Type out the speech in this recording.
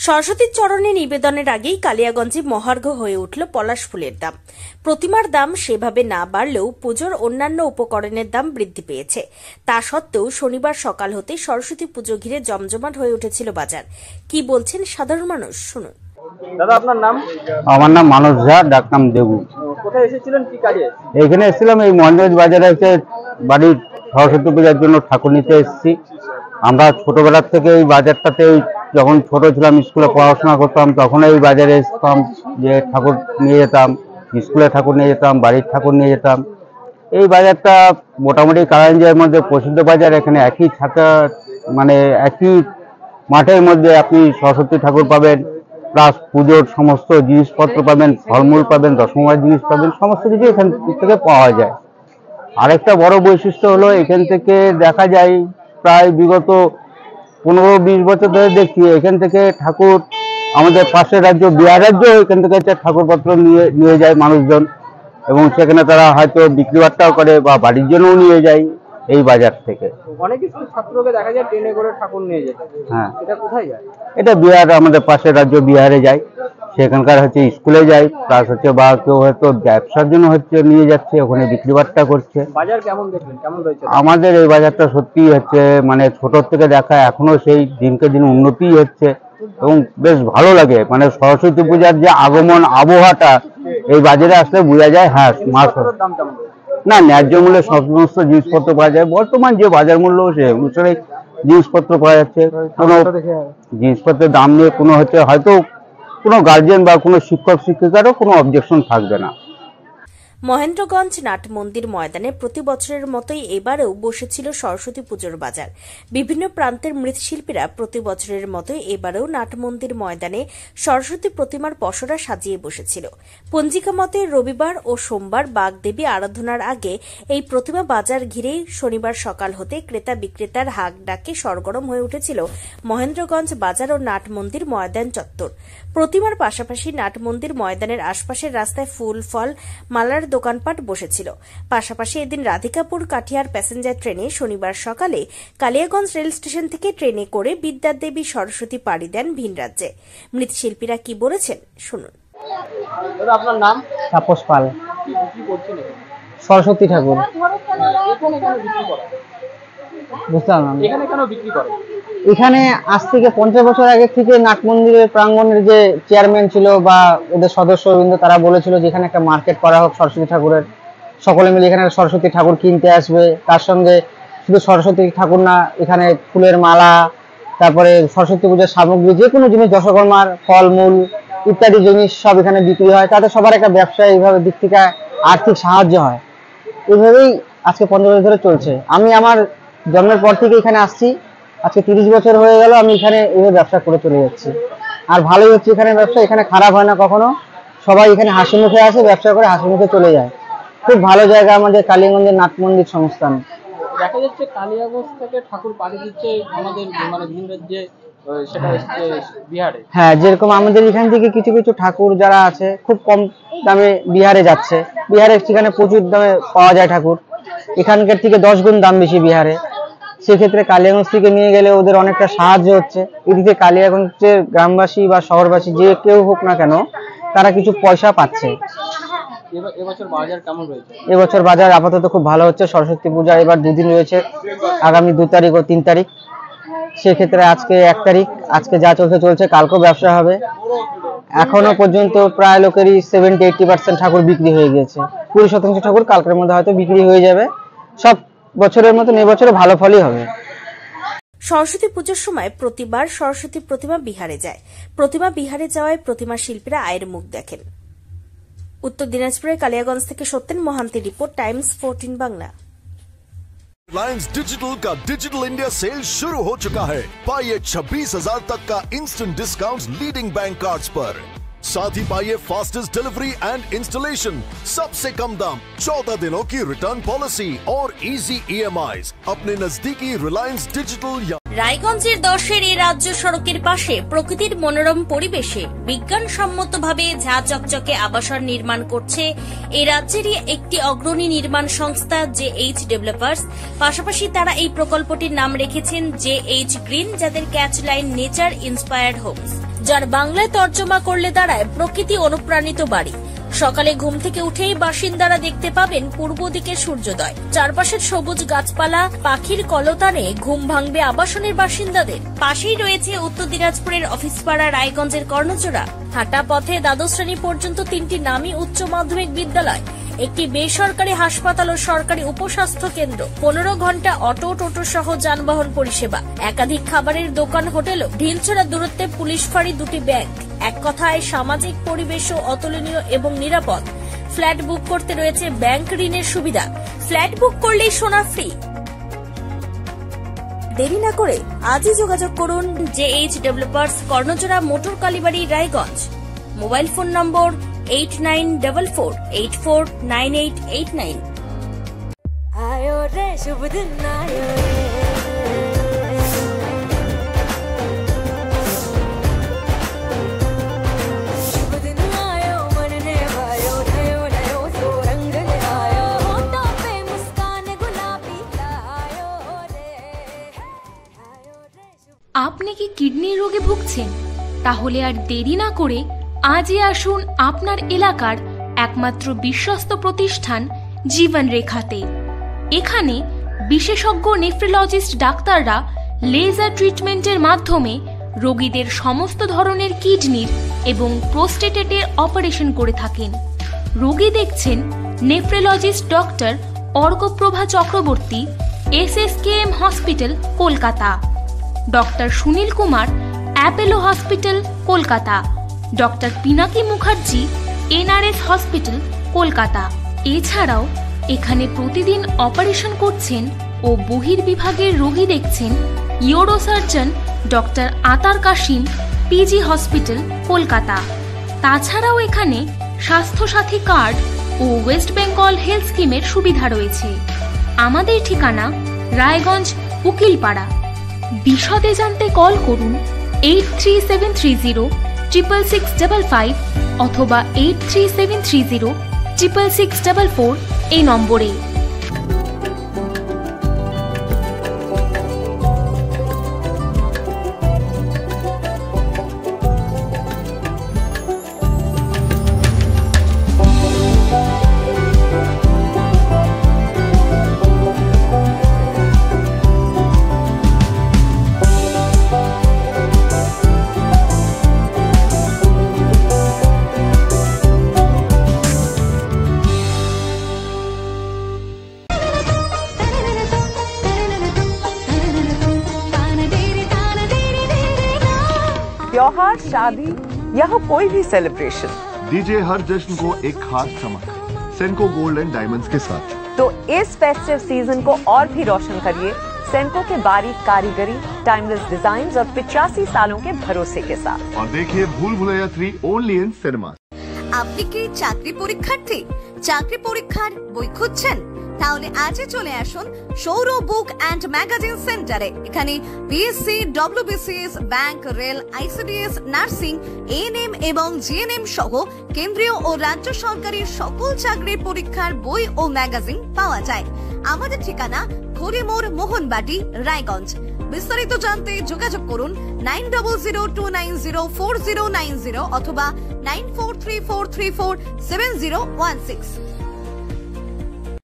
সরস্বতীর চরণে নিবেদনের আগেই কালিয়াগঞ্জে মহার্ঘ হয়ে উঠল পলাশ ফুলের দাম। প্রতিমার দাম সেভাবে না বাড়লেও পুজোর অন্যান্য উপকরণের দাম বৃদ্ধি পেয়েছে। তা সত্ত্বেও শনিবার সকাল হতে সরস্বতী পুজো ঘিরে জমজমাট হয়ে উঠেছিল বাজার। কি বলছেন সাধারণ মানুষ, শুনুন। দাদা, আপনার নাম? আমার নাম মানস ঝা, ডাকনাম দেবু। কোথায় এসেছিলেন, কি কাজে? এখানে এসেছিলাম, এই মহেন্দ্রগঞ্জ বাজারে এসে বাড়ির সরস্বতী পূজার জন্য ঠাকুর নিতে এসেছি। আমরা ছোটবেলার থেকে এই বাজারটাতে, যখন ছোট ছিলাম স্কুলে পড়াশোনা করতাম তখন এই বাজারে এসতাম, যে ঠাকুর নিয়ে যেতাম, স্কুলে ঠাকুর নিয়ে যেতাম, বাড়ির ঠাকুর নিয়ে যেতাম। এই বাজারটা মোটামুটি কালিয়াগঞ্জের মধ্যে প্রসিদ্ধ বাজার। এখানে একই ছাতা, মানে একই মাঠের মধ্যে আপনি সরস্বতী ঠাকুর পাবেন, প্লাস পুজোর সমস্ত জিনিসপত্র পাবেন, ফলমূল পাবেন, দশমীর জিনিস পাবেন, সমস্ত কিছু এখান থেকে পাওয়া যায়। আরেকটা বড় বৈশিষ্ট্য হলো, এখান থেকে দেখা যায় প্রায় বিগত 15-20 বছর ধরে দেখছি এখান থেকে ঠাকুর আমাদের পাশের রাজ্য বিহার রাজ্য, এখান থেকে ঠাকুরপত্র নিয়ে যায় মানুষজন, এবং সেখানে তারা হয়তো বিক্রি বাট্টাও করে বা বাড়ির জন্যও নিয়ে যায় এই বাজার থেকে। অনেক স্কুল ছাত্রকে দেখা যায় ট্রেনে করে ঠাকুর নিয়ে যেতে। হ্যাঁ, এটা কোথায় যায়? এটা বিহার, আমাদের পাশের রাজ্য বিহারে যায়। সেখানকার স্কুলে যায়, প্লাস বা কেউ হয়তো ব্যবসার জন্য নিয়ে যাচ্ছে, ওখানে বিক্রি বাট্টা করছে। বাজার কেমন দেখলেন, কেমন রয়েছে? আমাদের এই বাজারটা সত্যি মানে ছোট থেকে দেখা এখনো সেই দিনকে দিন উন্নতি হচ্ছে, এবং বেশ ভালো লাগে। মানে সরস্বতী পূজার যে আগমন আবহাওয়াটা এই বাজারে আসলে বোঝা যায়। হ্যাঁ, দাম কেমন? না, ন্যায্য মূল্যে সমস্ত জিনিসপত্র পাওয়া যায়। বর্তমান যে বাজার মূল্য সে অনুসারে জিনিসপত্র পাওয়া যাচ্ছে। কোনো জিনিসপত্রের দাম নিয়ে কোনো হয়তো কোনো গার্জিয়ান বা কোনো শিক্ষক শিক্ষিকারও কোনো অবজেকশন থাকবে না। মহেন্দ্রগঞ্জ নাট মন্দির ময়দানে প্রতি বছরের মতোই এবারেও বসেছিল সরস্বতী পুজোর বাজার। বিভিন্ন প্রান্তের মৃৎশিল্পীরা প্রতি বছরের মতোই এবারেও নাট মন্দির ময়দানে সরস্বতী প্রতিমার পসরা সাজিয়ে বসেছিল। পঞ্জিকা মতে রবিবার ও সোমবার বাগদেবী আরাধনার আগে এই প্রতিমা বাজার ঘিরেই শনিবার সকাল হতে ক্রেতা বিক্রেতার হাক ডাকে সরগরম হয়ে উঠেছিল মহেন্দ্রগঞ্জ বাজার ও নাট মন্দির ময়দান চত্বর। প্রতিমার পাশাপাশি নাট মন্দির ময়দানের আশপাশের রাস্তায় ফুল, ফল, মালার দোকানপাট বসেছিল। পাশাপাশি এদিন রাধিকাপুর কাঠিয়ার প্যাসেঞ্জার ট্রেনে শনিবার সকালে কালিয়াগঞ্জ রেল স্টেশন থেকে ট্রেনে করে বিদ্যাদেবী সরস্বতী পাড়ি দেন ভিন রাজ্যে। মৃৎশিল্পীরা কি বলেছেন, শুনুন। আপনার নাম? তাপস পাল। কি করছেন? সরস্বতী ঠাকুর। বুঝলাম না, এখানে কেন বিক্রি করে? এখানে আজ থেকে 50 বছর আগে থেকে নাট মন্দিরের প্রাঙ্গণের যে চেয়ারম্যান ছিল বা ওদের সদস্যবৃন্দ, তারা বলেছিল যে এখানে একটা মার্কেট করা হোক সরস্বতী ঠাকুরের। সকলে মিলে এখানে সরস্বতী ঠাকুর কিনতে আসবে। তার সঙ্গে শুধু সরস্বতী ঠাকুর না, এখানে ফুলের মালা, তারপরে সরস্বতী পূজার সামগ্রী, যে কোনো জিনিস, দশকর্মার ফলমূল ইত্যাদি জিনিস সব এখানে বিক্রি হয়। তাতে সবার একটা ব্যবসা এইভাবে দিক থেকে আর্থিক সাহায্য হয়। এইভাবেই আজকে 50 বছর ধরে চলছে। আমি আমার জন্মের পর থেকে এখানে আসছি, আজকে 30 বছর হয়ে গেল আমি এখানে এইভাবে ব্যবসা করে চলে যাচ্ছি। আর ভালোই হচ্ছে এখানে ব্যবসা, এখানে খারাপ হয় না কখনো। সবাই এখানে হাসি মুখে আসে, ব্যবসা করে হাসি মুখে চলে যায়। খুব ভালো জায়গা আমাদের কালিয়াগঞ্জের নাট মন্দির সংস্থান। দেখা যাচ্ছে কালিয়াগঞ্জ থেকে ঠাকুর পাড়ি দিচ্ছে আমাদের ভিন রাজ্যে, সেটা হচ্ছে বিহারে। হ্যাঁ, যেরকম আমাদের এখান থেকে কিছু কিছু ঠাকুর যারা আছে খুব কম দামে বিহারে যাচ্ছে। বিহারে সেখানে প্রচুর দামে পাওয়া যায় ঠাকুর, এখানকার থেকে 10 গুণ দাম বেশি বিহারে। সেক্ষেত্রে কালিয়াগঞ্জ থেকে নিয়ে গেলে ওদের অনেকটা সাহায্য হচ্ছে। এদিকে কালিয়াগঞ্জের গ্রামবাসী বা শহরবাসী যে কেউ হোক না কেন, তারা কিছু পয়সা পাচ্ছে। এবছর বাজার কেমন রয়েছে? এবছর বাজার আপাতত খুব ভালো হচ্ছে। সরস্বতী পূজা এবার 2 দিন রয়েছে, আগামী 2 তারিখ ও 3 তারিখ। সেক্ষেত্রে আজকে 1 তারিখ, আজকে যা চলছে কালকেও ব্যবসা হবে। এখনো পর্যন্ত প্রায় লোকেরই 70-80% ঠাকুর বিক্রি হয়ে গিয়েছে। 20% ঠাকুর কালকের মধ্যে হয়তো বিক্রি হয়ে যাবে। সব বছরের মতন এবছরে ভালো ফলই হবে। সরস্বতী পুজোর সময় প্রতিবার সরস্বতী প্রতিমা বিহারে যায়। প্রতিমা বিহারে যাওয়ায় প্রতিমা শিল্পীরা আয়ের মুখ দেখেন। উত্তর দিনাজপুরের কালিয়াগঞ্জ থেকে Satyen Mohanty report, Times 14 Bangla. Reliance digital का डिजिटल इंडिया सेल शुरू हो चुका है। पाइए 26,000 तक का instant discount leading bank cards पर। साथ ही पाइए फास्टेस्ट डिलीवरी एंड इंस्टॉलेशन, सबसे कम दाम, 14 दिनों की रिटर्न पॉलिसी और इजी EMIs। अपने नजदीकी रिलायंस डिजिटल রায়গঞ্জের 10-এর এই রাজ্য সড়কের পাশে প্রকৃতির মনোরম পরিবেশে বিজ্ঞানসম্মতভাবে ঝা চকচকে আবাসন নির্মাণ করছে এই রাজ্যেরই একটি অগ্রণী নির্মাণ সংস্থা JH ডেভেলপার্স। পাশাপাশি তারা এই প্রকল্পটির নাম রেখেছেন JH গ্রিন, যাদের ক্যাচলাইন নেচার ইন্সপায়ার্ড হোমস, যার বাংলায় তর্জমা করলে দাঁড়ায় প্রকৃতি অনুপ্রাণিত বাড়ি। সকালে ঘুম থেকে উঠেই বাসিন্দারা দেখতে পাবেন পূর্ব দিকে সূর্যোদয়, চারপাশের সবুজ গাছপালা, পাখির কলতানে ঘুম ভাঙবে আবাসনের বাসিন্দাদের। পাশেই রয়েছে উত্তর দিনাজপুরের অফিসপাড়া রায়গঞ্জের কর্ণজোড়া। হাঁটা পথে দ্বাদশ শ্রেণী পর্যন্ত 3টি নামী উচ্চ মাধ্যমিক বিদ্যালয়, একটি বেসরকারি হাসপাতাল ও সরকারি উপস্বাস্থ্য কেন্দ্র, 15 ঘন্টা অটো টোটো সহ যানবাহন পরিষেবা, একাধিক খাবারের দোকান, হোটেল, ঢিলছড়া দূরত্বে পুলিশ ফাঁড়ি, 2টি ব্যাংক। এক কথায় সামাজিক পরিবেশও অতুলনীয় এবং নিরাপদ। ফ্ল্যাট বুক করতে রয়েছে ব্যাংক ঋণের সুবিধা, ফ্ল্যাট বুক করলেই সোনা ফ্রি। দেরি না করে আজই যোগাযোগ করুন JH developers, Karnajora, motor Kalibari, Raiganj. Mobile phone number 8944849889। आयो रे शुभ दिन आयो रे, शुभ दिन आयो मन ने भायो, नयो नयो सो रंग ले आयो, होठों पे मुस्कान गुलाबी आयो रे, आयो रे शुभ। আপনি কি কিডনির রোগে ভুগছেন? তাহলে আর দেরি না করে আজই আসুন আপনার এলাকার একমাত্র বিশ্বস্ত প্রতিষ্ঠান জীবন রেখাতে। এখানে বিশেষজ্ঞ নেফ্রোলজিস্ট ডাক্তাররা লেজার ট্রিটমেন্টের মাধ্যমে রোগীদের সমস্ত ধরনের কিডনির এবং প্রোস্টেটের অপারেশন করে থাকেন। রোগী দেখছেন nephrologist doctor Arkaprava Chakraborty, SSKM hospital, Kolkata. Doctor Sunil Kumar, Apollo hospital, Kolkata. Doctor Pinaki Mukherjee, NRS hospital, Kolkata. এছাড়াও এখানে প্রতিদিন অপারেশন করছেন ও বহির্বিভাগের রোগী দেখছেন ইউরোসার্জন ডক্টর আতার কাশিম, PG হসপিটাল, কলকাতা। তাছাড়াও এখানে স্বাস্থ্যসাথী কার্ড ও ওয়েস্ট বেঙ্গল হেলথ স্কিমের সুবিধা রয়েছে। আমাদের ঠিকানা রায়গঞ্জ, উকিলপাড়া। বিশদে জানতে কল করুন 8373066655 অথবা 8373066644 এই নম্বরে। त्योहार, शादी या हो कोई भी सेलिब्रेशन, दीजिए हर जश्न को एक खास चमक सेंको गोल्ड एंड डायमंड्स के साथ। तो इस फेस्टिव सीजन को और भी रोशन करिए सेंको के बारीक कारीगरी, टाइमलेस डिजाइन्स और 85 सालों के भरोसे के साथ। और देखिए भूल भुलैया 3 ओनली इन सिनेमा। আপনি কি চাকরি পরীক্ষার্থী? চাকরি পরীক্ষার বই খুঁজছেন? তাহলে আজই চলে আসুন সৌর বুক অ্যান্ড ম্যাগাজিন সেন্টারে। এখানে BSc, WBCS, bank, rail, ICDS, nursing, ANM এবং GNM সহ কেন্দ্রীয় ও রাজ্য সরকারি সকল চাকরির পরীক্ষার বই ও ম্যাগাজিন পাওয়া যায়। আমাদের ঠিকানা খড়িমোড়, মোহনবাটি, রায়গঞ্জ। বিস্তারিত জানতে যোগাযোগ করুন 9002904090 অথবা 9434347016।